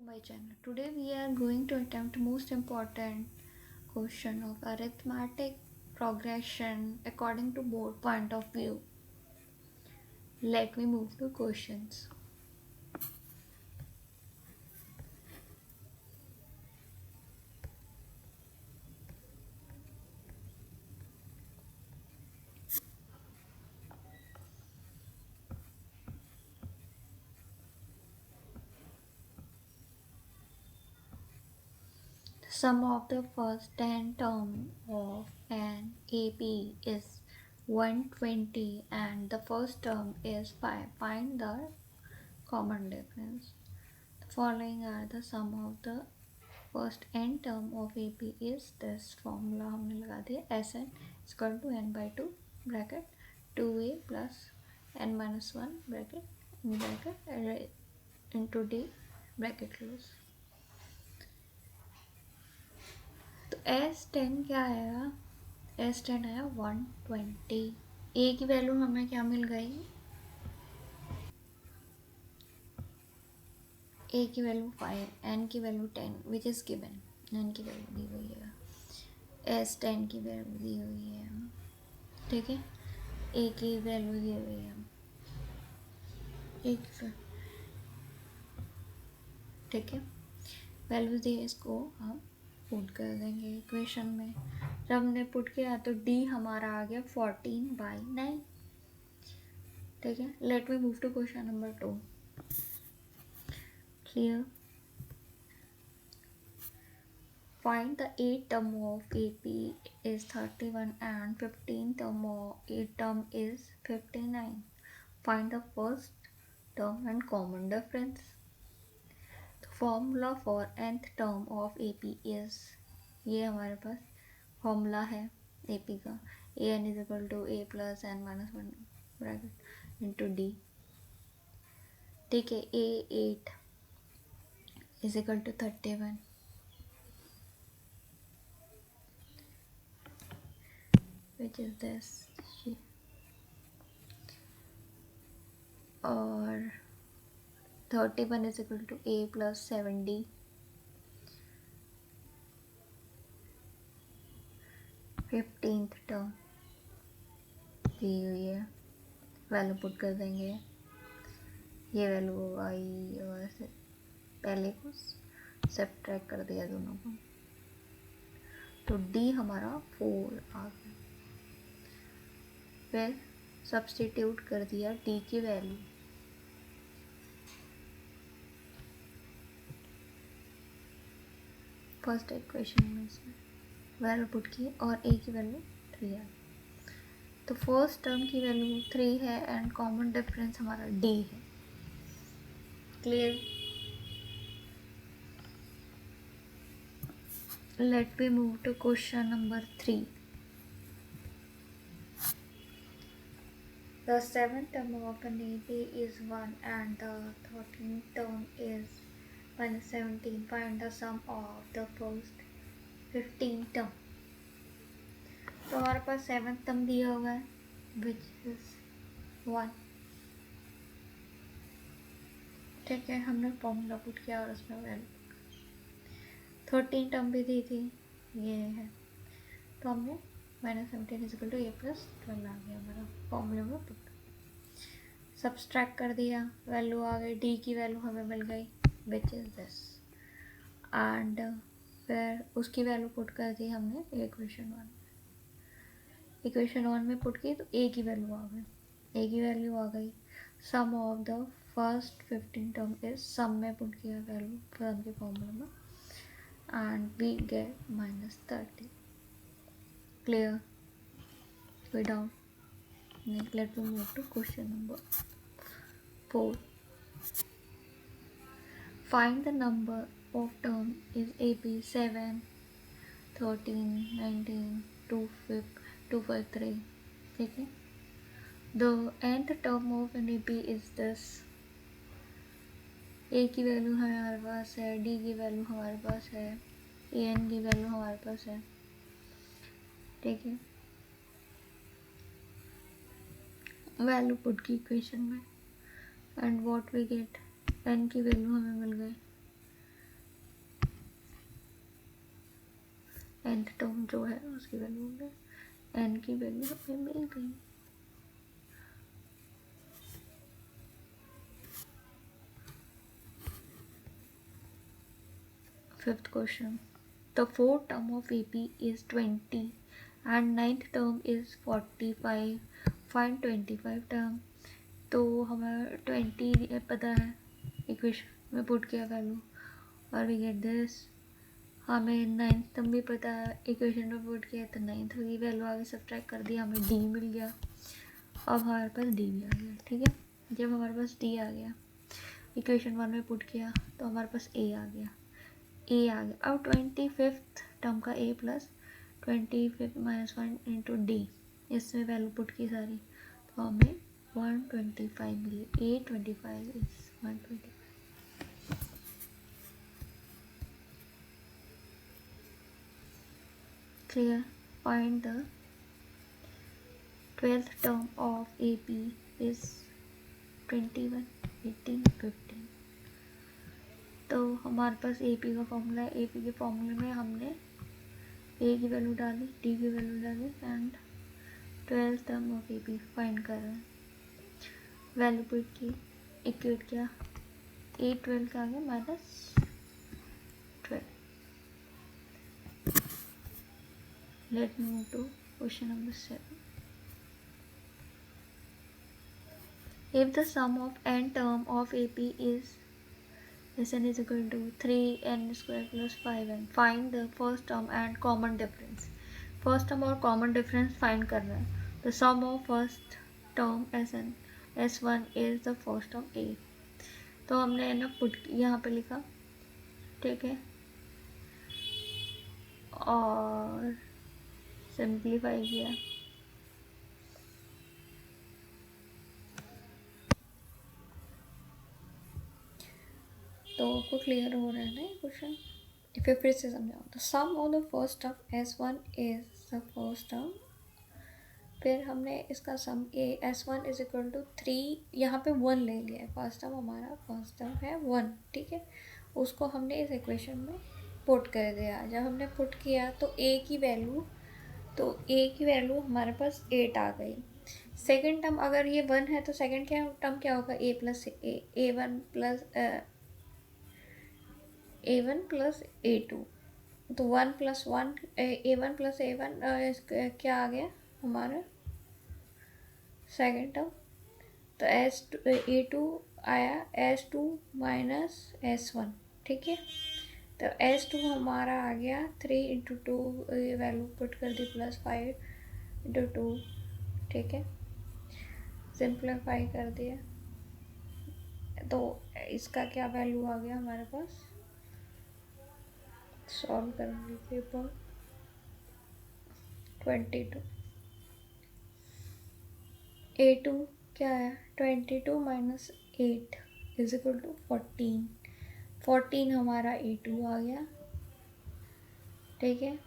my channel. Today we are going to attempt most important question of arithmetic progression according to board point of view. Let me move to questions. The sum of the first 10 term of an AP is 120 and the first term is 5. Find the common difference. The following are the sum of the first n term of A P is this formula हमने लगा दिया S n equal to n by two bracket two A plus n minus one bracket into d bracket close. तो S ten क्या आएगा? S ten आया 120. ए की value हमें क्या मिल गई? ए की वैल्यू 5, एन की value 10 which is given. N की वैल्यू दी हुई है, एस 10 की वैल्यू दी हुई है, ठीक है. ए की वैल्यू दी हुई है, एक ठीक है. वैल्यू दी इसको हम पुट कर देंगे इक्वेशन में. जब हमने पुट किया तो डी हमारा आ गया 14/9. ठीक है. Let me move to question number 2. Clear? Find the 8th term of AP is 31 and 15th term of 8th term is 59. Find the first term and common difference. The formula for nth term of AP is, ये हमारे पास formula है AP का, an is equal to a plus n minus 1 bracket into D. ठीक है. A8 is equal to 31, which is this, और 31 is equal to a plus 7d. 15th term दी हुई है, वैल्यू पुट कर देंगे. ये वैल्यू आई वैसे पहले को सब्ट्रैक्ट कर दिया दोनों को, तो डी हमारा 4 आ गया. फिर सब्स्टिट्यूट कर दिया डी की वैल्यू. फर्स्ट इक्वेशन में से वैल्यू पुट की और ए की वैल्यू 3 आ गई. तो फर्स्ट टर्म की वैल्यू 3 है एंड कॉमन डिफरेंस हमारा डी है. Clear? Let me move to question number 3. The 7th term of an AP is 1 and the 13th term is minus 17. Find the sum of the first 15 term. तो हमारे पास 7th term दिया हुआ है which is 1. ठीक है. हमने formula put किया और उसमें वैल्यू 13 टर्म भी दी थी, ये है. तो हमने minus 17 is equal to A plus 12 आ गया हमारा फॉर्मूले में पुट. सब्सट्रैक्ट कर दिया, वैल्यू आ गई. डी की वैल्यू हमें मिल गई विच इज़ दिस. एंड फिर उसकी वैल्यू पुट कर दी हमने इक्वेशन 1 में पुट की, तो ए की वैल्यू आ गई. ए की वैल्यू आ गई. Sum of the first 15 term is, sum में पुट किया वैल्यू सम के फॉर्मूले में, and we get minus 30. Clear? Go down. Next, let me move to question number 4. Find the number of term is AP 7, 13, 19, 253. ठीक है. The nth term of an AP is this. ए की value हमारे पास है, D की value हमारे पास है, A N की value हमारे पास है. ठीक है. वैल्यू पुट की इक्वेशन में and what we get, n की वैल्यू हमें मिल गई 9th टर्म जो है उसकी वैल्यू हमें n की वैल्यू हमें मिल गई। Fifth question. The fourth term of AP is 20 and ninth term is 45. Find 25 term. तो हमें 20 पता है, इक्वेशन में पुट किया वैल्यू और वी गेट दिस। हमें नाइन्थ टर्म भी पता है, इक्वेशन में पुट किया तो नाइन्थ की वैल्यू आगे सब्ट्रैक्ट कर दिया, हमें डी मिल गया। अब हमारे पास डी भी आ गया। ठीक है, जब हमारे पास डी आ गया, इक्वेशन 1 में पुट किया तो हमारे पास ए आ गया। अब 25th टर्म का ए प्लस 25 -1 इंटू डी, इसमें वैल्यू पुट की सारी, तो हमें 125 मिली। ए 25 is 125। Clear. Find the 12th term of A P is 21, 18, 15। तो हमारे पास ए पी का फॉर्मूला है। ए पी के फॉर्मूले में हमने ए की वैल्यू डाली, डी की वैल्यू डाली and 12th term of A P find कर रहे हैं। वैल्यू पुट की, इक्वेट किया, ए 12 का आ गया -12। Let move to question number 7। If the sum of n term of AP is Sn is equal to 3n square plus 5n, find the first term and common difference। First term और common difference find करना है। The sum of first term Sn S1 is the first term A। तो हमने ना put यहाँ पे लिखा, ठीक है, और सिंप्लीफाई किया। तो आपको क्लियर हो रहा है ना ये क्वेश्चन? फिर से समझाओ। The sum of the first term S1 is the first term, फिर हमने इसका सम S1 इज इक्वल टू 3, यहाँ पे 1 ले लिया है। फर्स्ट टर्म हमारा फर्स्ट टर्म है 1, ठीक है, उसको हमने इस इक्वेशन में पुट कर दिया। जब हमने पुट किया तो A की वैल्यू हमारे पास 8 आ गई। सेकेंड टर्म अगर ये 1 है तो सेकेंड टर्म क्या होगा? A plus A1 plus A2, तो 1 प्लस 1 A1 प्लस A1 क्या आ गया हमारा सेकेंड टर्म। तो A2 आया S2 माइनस S1, ठीक है। तो S2 हमारा आ गया 3 इंटू 2, वैल्यू पुट कर दी +5 इंटू 2, ठीक है, सिंप्लीफाई कर दिया। तो इसका क्या वैल्यू आ गया हमारे पास? सॉल्व करने के बाद 22। A2 क्या है? 22 माइनस 8 इज इक्वल टू 14। 14 हमारा A2 आ गया, ठीक है।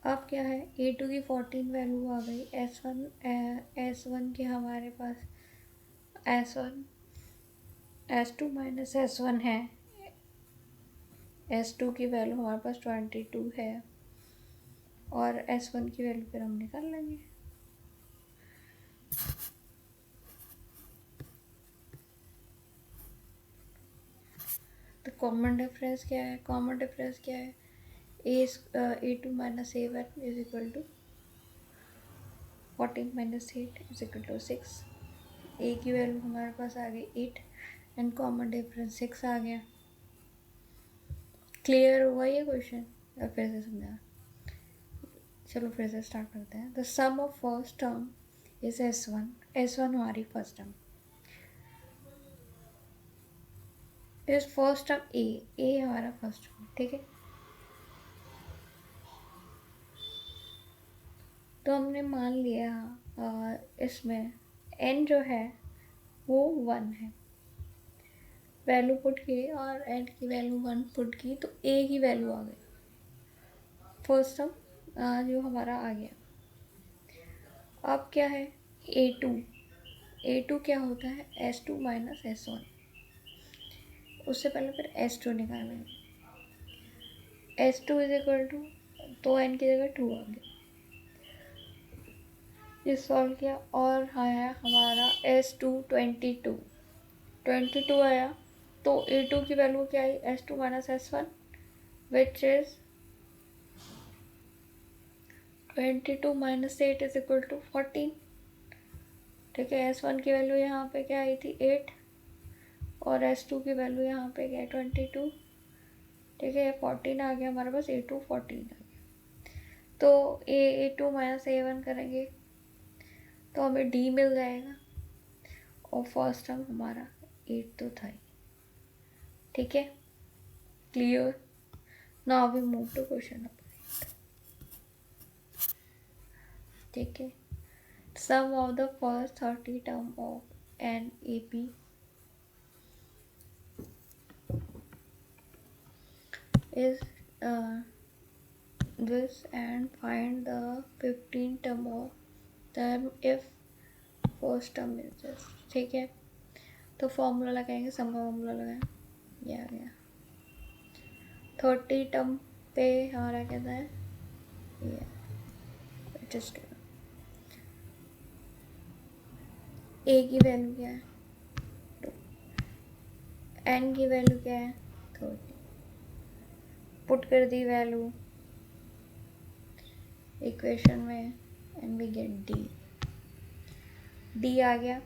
अब क्या है? A2 की 14 वैल्यू आ गई। S1 के हमारे पास S2 माइनस S1 है। S2 की वैल्यू हमारे पास 22 है और S1 की वैल्यू फिर हम निकाल लेंगे। तो कॉमन डिफरेंस क्या है? कॉमन डिफरेंस क्या है? A2 minus A1 is equal to 14 minus 8 is equal to 6। A की वैल्यू हमारे पास आ गई 8 एंड कॉमन डिफरेंस 6 आ गया। क्लियर हुआ ये क्वेश्चन? और फिर से समझा। चलो फिर से स्टार्ट करते हैं। The sum of first term is S1 हमारी first term is first term A हमारा फर्स्ट टर्म, ठीक है। तो हमने मान लिया इसमें n जो है वो 1 है, वैल्यू पुट की और n की वैल्यू 1 पुट की तो A की वैल्यू आ गई। फर्स्ट टर्म जो हमारा आ गया। अब क्या है? A2 क्या होता है? S2 माइनस S1, उससे पहले फिर S2 निकालेंगे। S2 इज इक्वल टू, तो n की जगह 2 आ गया, ये सॉल्व किया और आया हमारा S2 22 आया। तो A2 की वैल्यू क्या आई, S2 minus S1 which is 22 minus 8 is equal to 14। ठीक है, S1 की वैल्यू यहाँ पे क्या आई थी 8 और S2 की वैल्यू यहाँ पे क्या है 22। ठीक है, 14 आ गया हमारे पास, A2 14 आ गया। तो A2 माइनस A1 करेंगे तो हमें D मिल जाएगा और फर्स्ट टर्म हमारा 8 तो था ही। ठीक है, clear. Now we move to question number 8। ठीक है, sum of the first 30 term of an AP is this and find the 15 term of term if first term is this। ठीक है, तो फॉर्मूला लगाएंगे, सम का फॉर्मूला लगाएं, ये आ गया 30 टर्म पे हमारा कहता है ये इट इज ए की वैल्यू क्या है 2, एन की वैल्यू क्या है 30, पुट कर दी वैल्यू इक्वेशन में एंड वी गेट डी आ गया।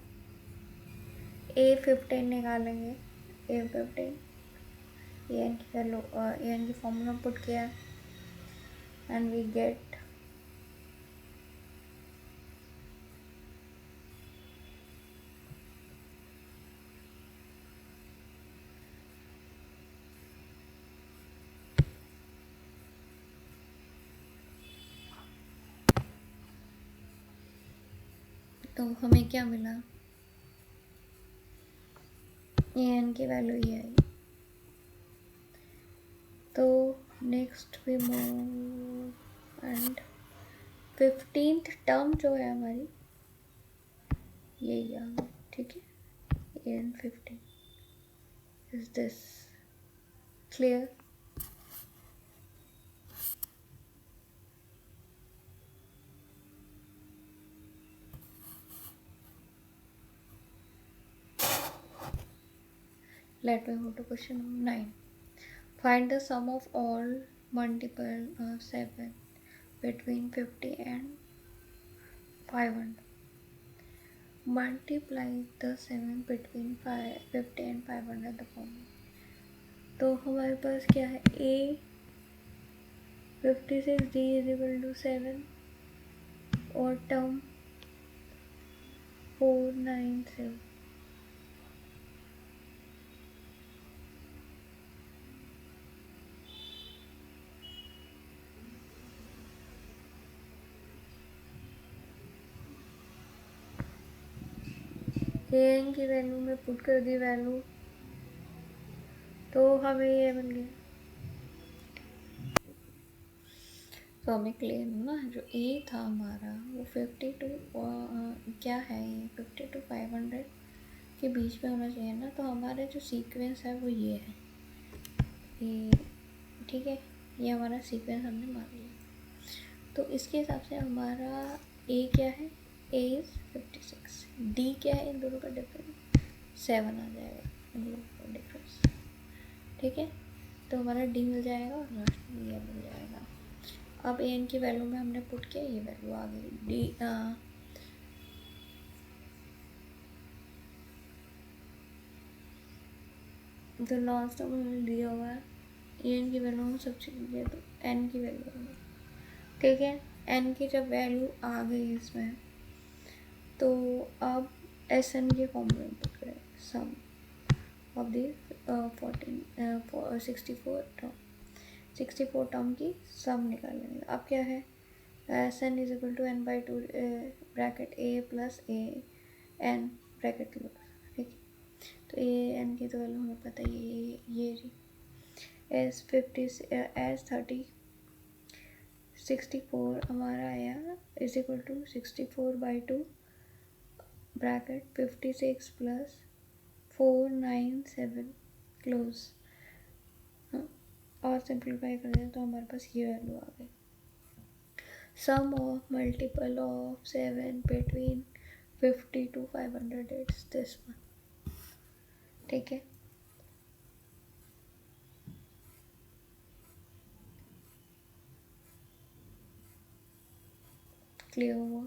A15 निकालेंगे, A15 एन की वैल्यू एन की फॉर्मूला पुट किया एंड वी गेट तो हमें क्या मिला, एन की वैल्यू ये आई। तो next we move and 15th term जो है हमारी यही आ गई। ठीक है, n 15 is this, clear. Let me go to question number 9. Find the sum of all multiple 7 between 50 and 500. Multiply the 7 between 50 and 500 the following. तो हमारे पास क्या है, A 56 D is equal to 7 और टर्म 497। एन की value में put कर दी value तो हमें ये मिल गया। तो हमें क्लियर ना, जो ए था हमारा वो 52 क्या है, ये 52 500 के बीच में होना चाहिए ना। तो हमारा जो सीक्वेंस है वो ये है, ये ठीक है, ये हमारा सीक्वेंस हमने मान लिया। तो इसके हिसाब से हमारा ए क्या है, ए इज 56, डी क्या है, इन दोनों का डिफरेंस 7 आ जाएगा इन दोनों का डिफरेंस। ठीक है, तो हमारा डी मिल जाएगा और लास्ट में ये मिल जाएगा। अब ए एन की वैल्यू में हमने पुट किया, ये वैल्यू आ गई डी तो लास्ट में हमें दिया हुआ है ए एन की वैल्यू में सब्सिट्यूट किया तो एन की वैल्यू आ गई। ठीक है, एन की जब वैल्यू आ गई इसमें तो अब एस एन के फॉर्मूले में पुट करें, सम ऑफ दी 64 टर्म की सम निकालेंगे। अब क्या है, S n is equal to n by 2 bracket a plus a n bracket close. ठीक है, तो ए एन की तो वैल्यू हमें पता है, ये रही एस 64 हमारा आया is equal to 64/2 bracket 56 plus 497 close. और सिंप्लीफाई कर दें तो हमारे पास ये वैल्यू आ गई। Sum of multiple of 7 between 50 to 500 it's this one. ठीक है, क्लियर हुआ?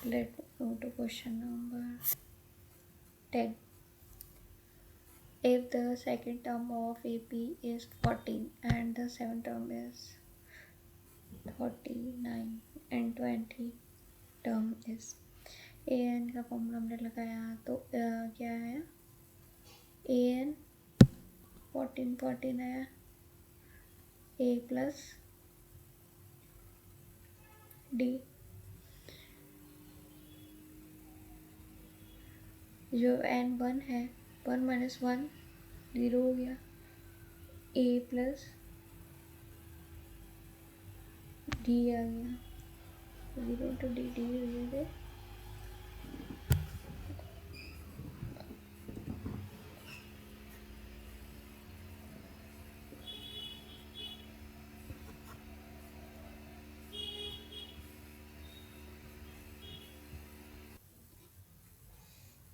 Let's go to question number 10. If the second term of AP is 14 and the seventh term is 39 and 20 term is AN का formula हमने लगाया तो क्या आया? AN 14 आया, A प्लस D, जो N 1 है, 1 माइनस 1 0 हो गया, A प्लस D आ गया, 0 to D हो गया।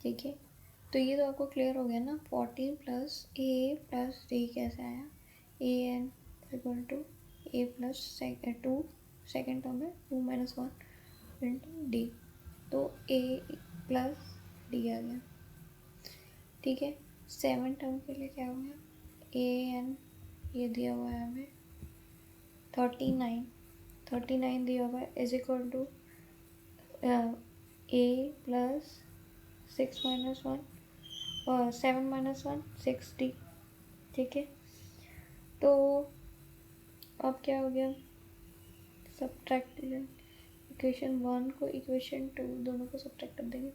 ठीक है, तो ये तो आपको क्लियर हो गया ना। 14 प्लस ए प्लस डी कैसे आया? A N equal to A plus 2 second term है 2 माइनस 1 इंटू डी, तो ए प्लस डी आ गया। ठीक है, 7 टर्म के लिए क्या हो गया? ए एन ये दिया हुआ है हमें 39 दिया हुआ है is equal to A plus 6 minus 1 और 7 माइनस 1 60। ठीक है, तो अब क्या हो गया? सब्ट्रैक्ट इक्वेशन 1 को इक्वेशन 2 दोनों को सब्ट्रैक्ट कर देंगे।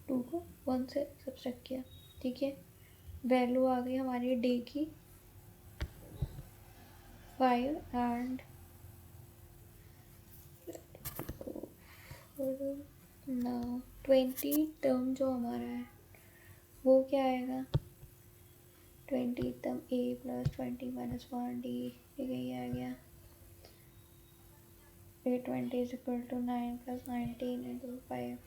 2 को 1 से सब्ट्रैक्ट किया। ठीक है, वैल्यू आ गई हमारी डी की 5 एंड नाउ 20 टर्म जो हमारा है वो क्या आएगा? 20 term a plus 20 minus 1 d, ये आ गया। 820 is equal to 9 plus 19 into 5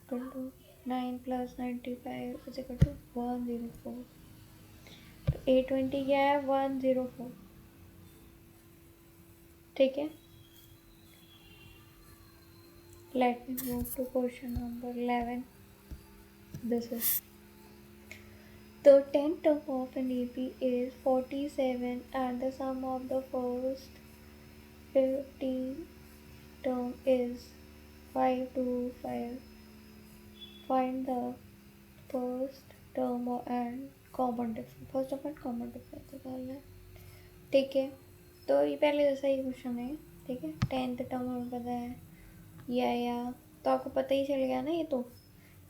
equal to 9 plus 95 is equal to 104। तो 820 क्या है? 104। ठीक है, let me move to question number 11. This is the 10th term of an AP is 47 and the sum of the first 15 term is 5 to 5. Find the first term and common difference. First of all common difference निकालना है। ठीक है, तो ये पहले जैसा ही question है। ठीक है, 10th टर्म हमें पता है या तो आपको पता ही चल गया ना। ये तो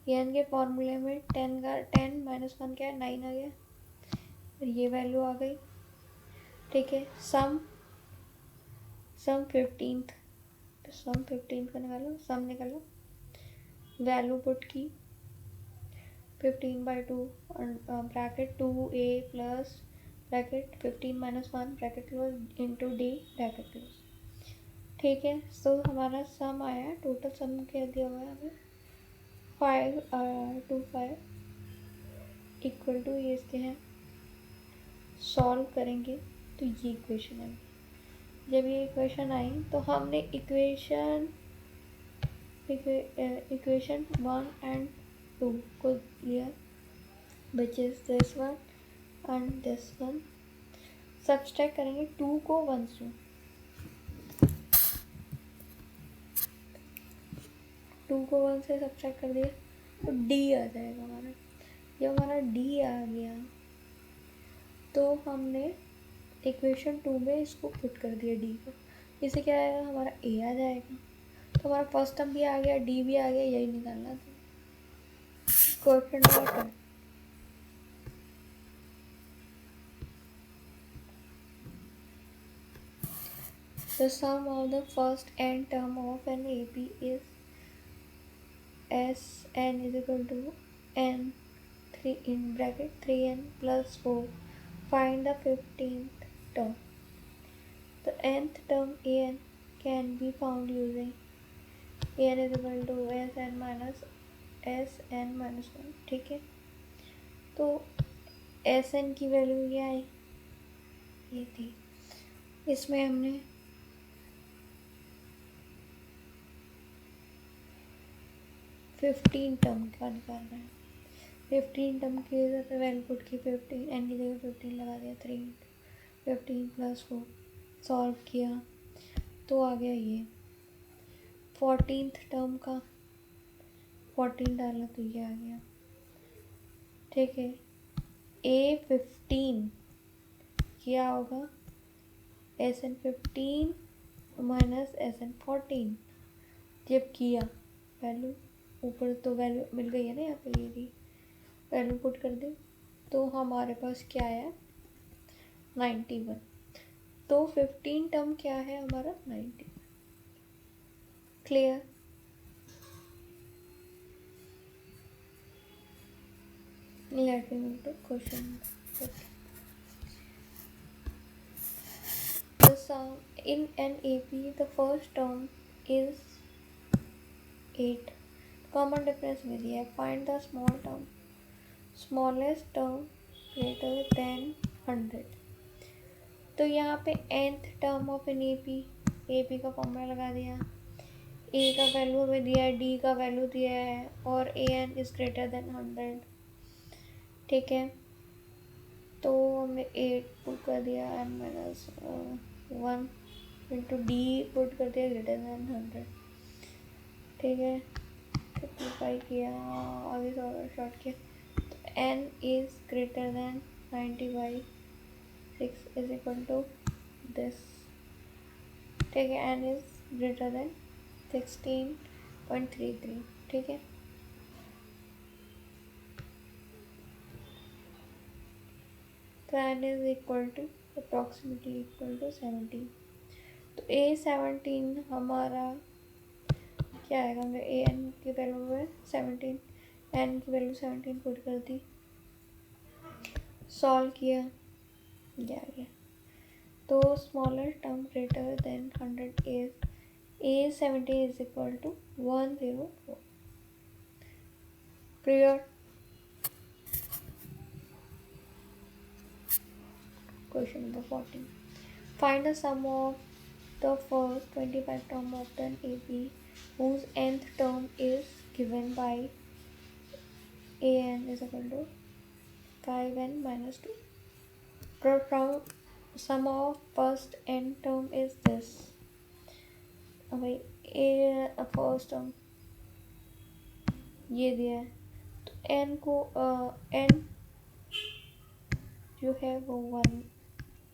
एन के फॉर्मूले में 10 माइनस 1 क्या है? 9 आ गया और ये वैल्यू आ गई। ठीक है, सम 15th, तो सम 15th का निकालो, सम निकालो, वैल्यू पुट की 15/2 bracket 2a plus bracket 15 minus 1 bracket close into d bracket close. ठीक है, तो हमारा सम आया, टोटल सम क्या दिया हुआ है हमें? 5 to 5 इक्वल टू ये इसके हैं। सॉल्व करेंगे तो ये इक्वेशन है। जब ये इक्वेशन आई तो हमने इक्वेशन 1 एंड 2 को लिया, which is this one and this one. Subtract करेंगे 2 को 1 से, 2 को 1 से सब्सट्रैक्ट कर दिया तो डी आ जाएगा हमारा। जब हमारा डी आ गया तो हमने इक्वेशन 2 में इसको पुट कर दिया डी को। इससे क्या आएगा? हमारा ए आ जाएगा। तो हमारा फर्स्ट टर्म भी आ गया, डी भी आ गया, यही निकालना था। Question number 10, The sum of the first n term of an AP is Sn is equal to n 3 in bracket 3n plus 4. Find the 15th term. The nth term an can be found using an is equal to Sn minus 1. ठीक है, तो Sn की value क्या है, ये थी। इसमें हमने फिफ्टीन टर्म का निकालना है। 15 टर्म की जगह पे वैल्यू पुट की 15, एन की जगह 15 लगा दिया, 3 15 प्लस 4 सॉल्व किया तो आ गया ये। 14th टर्म का 14 डाला तो ये आ गया। ठीक है, A15 क्या होगा, Sn15 माइनस Sn14। जब किया वैल्यू ऊपर तो वैल्यू मिल गई है ना, यहाँ पे ये वैल्यू पुट कर दी तो हमारे पास क्या आया, 91। तो 15 टर्म क्या है हमारा, 90। Clear. Let me move to question. The sum in an AP, the first term is 8. Common difference में दिया है, find the small term, smallest term greater than 100। तो यहाँ पे nth term of an AP का फॉर्मूला लगा दिया, A का वैल्यू हमें दिया है, D का वैल्यू दिया है और an is greater than 100। ठीक है, तो हमने 8 पुट कर दिया n minus 1 into D put कर दिया ग्रेटर देन 100। ठीक है, सिंप्लीफाई किया, आगे शॉर्ट किया तो n is greater than 90/6 is equal to this. ठीक है, n इज ग्रेटर देन 16.33। ठीक है, तो n is equal to approximately equal to 17। तो A17 हमारा क्या आएगा, हमने an की वैल्यू है 17, n की वैल्यू 17 पुट कर दी, सॉल्व किया, ये आ गया। तो smaller term greater than 100 is A17 is equal to 104। Clear. Question number 14, find the sum of the first 25 term of an AP whose nth term is given by an is equal to 5n minus 2. From sum of first n term is this. भाई a first term ये दिया है, तो n को n जो है वो 1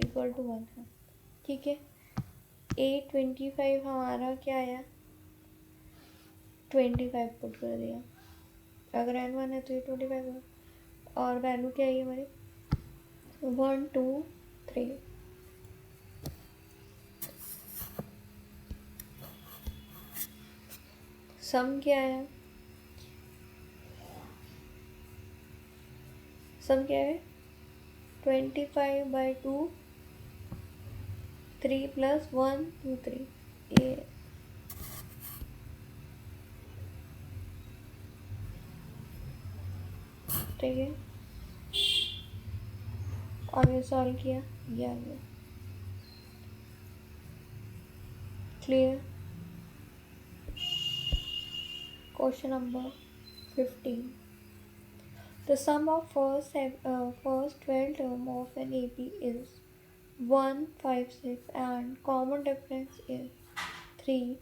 equal to 1 है। ठीक है, A25 हमारा क्या आया, 25 पुट कर दिया, अगर n1 है तो ये 25 है, और वैल्यू क्या है हमारी 1 2 3। सम क्या है, सम क्या है 25/2 3 प्लस 1 2 3 ये। ठीक है, आगे सॉल्व किया, ये आ गया। Clear. Question number 15, the sum of first 12 term of an AP is 1 5 6 and common difference is 3.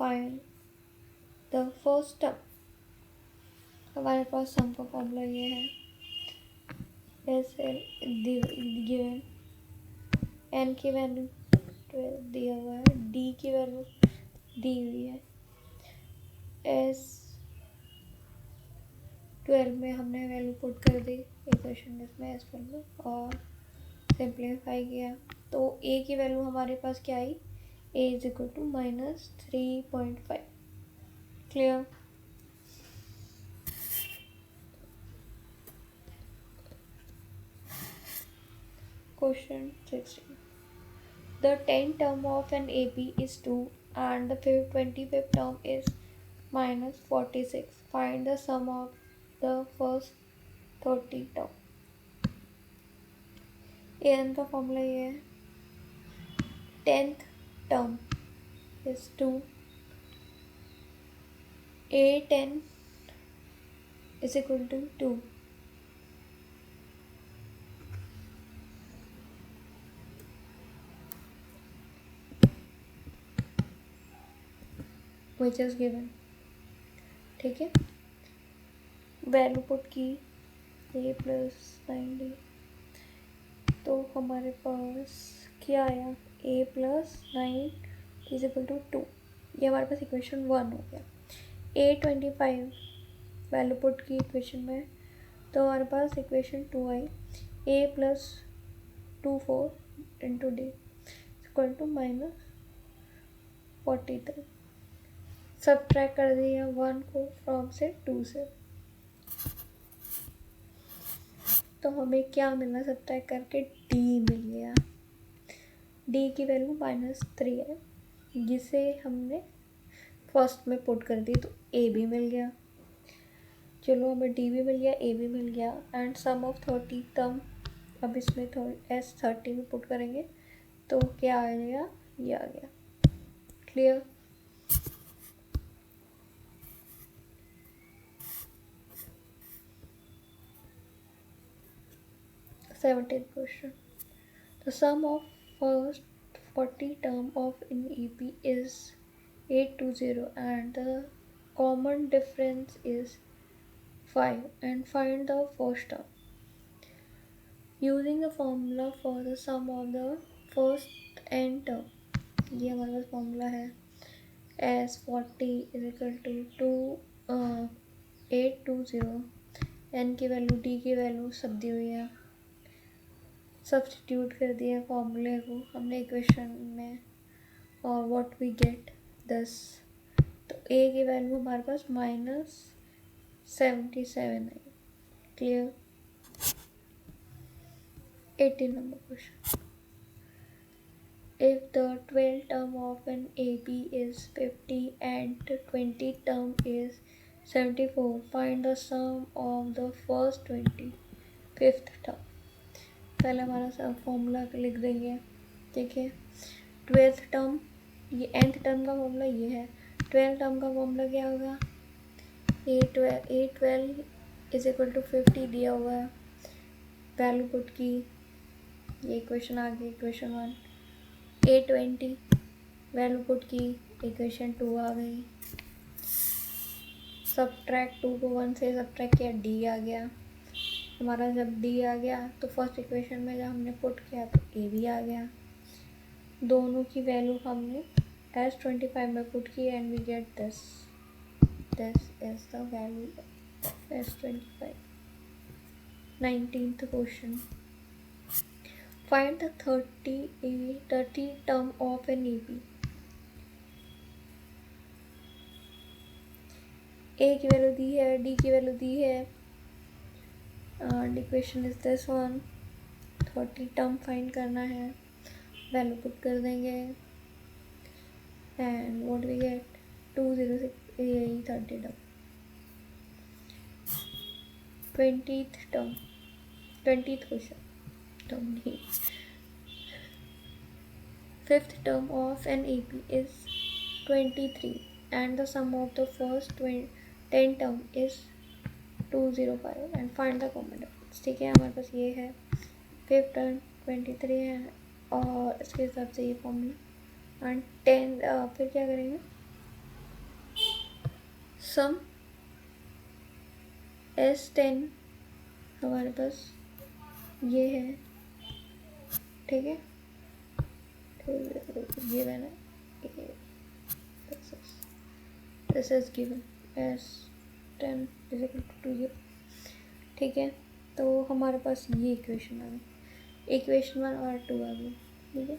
Find the first term। हमारे पास सम का फॉर्मूला ये है, ऐसे गिवन n की वैल्यू 12 दिया हुआ है, d की वैल्यू दी हुई है, S12 में हमने वैल्यू पुट कर दी इक्वेशन इसमें S12 में और सिंप्लीफाई किया तो a की वैल्यू हमारे पास क्या आई a is equal to -3.5. Clear? Question 16. The 10th term of an AP is 2 and the 25th term is -46. Find the sum of the first 30 term. N का फॉर्मूला ये है 10th term is 2, A10 is equal to 2. which is given. ठीक है, value put की a plus 9d, तो हमारे पास क्या आया a plus 9 is equal to 2. ये हमारे पास इक्वेशन 1 हो गया. A25 वैल्यू पुट की इक्वेशन में, तो हमारे पास इक्वेशन 2 आई a plus 24 into D equal to -43. Subtract कर दिया 1 को फ्रॉम से 2 से, तो हमें क्या मिला सब्ट्रैक्ट करके d मिल गया. d की वैल्यू -3 है, जिसे हमने फर्स्ट में पुट कर दी, तो a भी मिल गया. चलो हमें d भी मिल गया, a भी मिल गया. एंड सम ऑफ 30 टर्म, अब इसमें S30 में पुट करेंगे तो क्या आ गया, ये आ गया. Clear? Seventeenth question. The sum of first 40 term of an EP is 820 and the common difference is 5, and find the first term. Using the formula for the sum of the first n term. ये हमारे पास formula है S40 is equal to 820. n की value, d की value सब दी हुई है. Substitute कर दिया फॉर्मूले को हमने इक्वेशन में, और व्हाट वी गेट 10. तो a की वैल्यू हमारे पास -77 है. Clear? 18 number question. If the 12th term of an AP is 50 and 20th term is 74, find the sum of the first 25th term. पहले हमारा सब फॉर्मूला लिख देंगे. ठीक है, 12th टर्म, ये nth टर्म का फॉर्मूला ये है. 12th टर्म का फॉर्मूला क्या होगा, A12 इज इक्वल टू 50 दिया हुआ है, वैल्यू पुट की, ये इक्वेशन आ गई इक्वेशन 1. A20 वैल्यू पुट की, इक्वेशन 2 आ गई. सब्ट्रैक्ट 2 को 1 से सब्ट्रैक्ट किया, d आ गया हमारा. जब d आ गया तो फर्स्ट इक्वेशन में जब हमने पुट किया तो a भी आ गया. दोनों की वैल्यू हमने S25 में पुट की and we get this is the value of S25. 19th question. Find the 30 term of an EP. a की वैल्यू दी है, d की वैल्यू दी है, equation is this one. 30 term find करना है, वैल्यू पुट कर देंगे एंड व्हाट वी गेट 206. यही 30 term. 20th term, 20th question term नहीं. 5th term of an AP is 23 and the sum of the first 10 term is 205 and find the common difference. ठीक है, हमारे पास ये है 5th term 23 है और इसके हिसाब से ये फॉर्मूला. एंड 10 फिर क्या करेंगे, सम S10 हमारे पास ये है. ठीक है, given this is given as 10 is equal to 2. ठीक है, तो हमारे पास ये इक्वेशन आ गई, इक्वेशन 1 और 2 आ गई. ठीक है,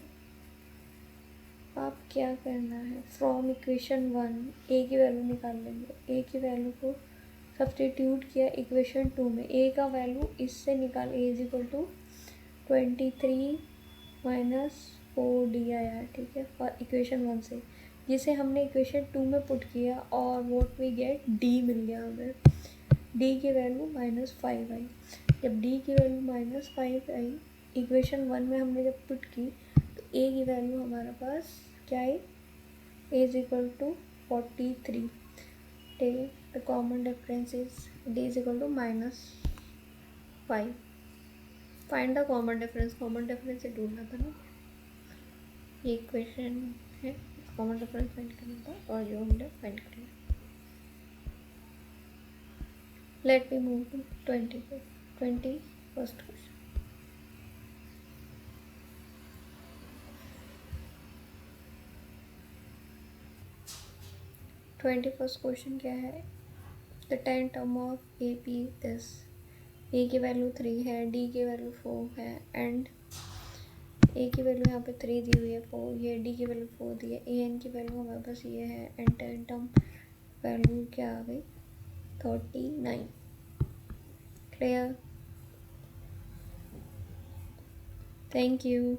आप क्या करना है, फ्रॉम इक्वेशन 1 ए की वैल्यू निकाल लेंगे। ए की वैल्यू को सब्सटीट्यूट किया इक्वेशन 2 में, ए का वैल्यू इससे निकाल, A is equal to 23 minus 4 D आया, ठीक है, फॉर इक्वेशन 1 से, जिसे हमने इक्वेशन 2 में पुट किया और वॉट वी गेट, डी मिल गया हमें। डी की वैल्यू -5 आई। जब डी की वैल्यू -5 आई इक्वेशन 1 में हमने जब पुट की, तो ए की वैल्यू हमारे पास क्या आई, A is equal to 43। Take the common difference is D is equal to -5। Find the common difference, common difference से ढूंढना था ना, ये इक्वेशन है, कॉमन डिफरेंस फाइंड करना था और जो हमने फाइंड कर लिया। Let me move to 21st question. Twenty first question क्या है, the 10 term of A P this, A की वैल्यू 3 है, डी की वैल्यू 4 है, एंड ए की वैल्यू यहाँ पे 3 दी हुई है, 4 ये, डी की वैल्यू 4 दी है, ए एन की वैल्यू हमारे पास ये है, एंड 10 टर्म वैल्यू क्या आ गई, 39। Clear, thank you.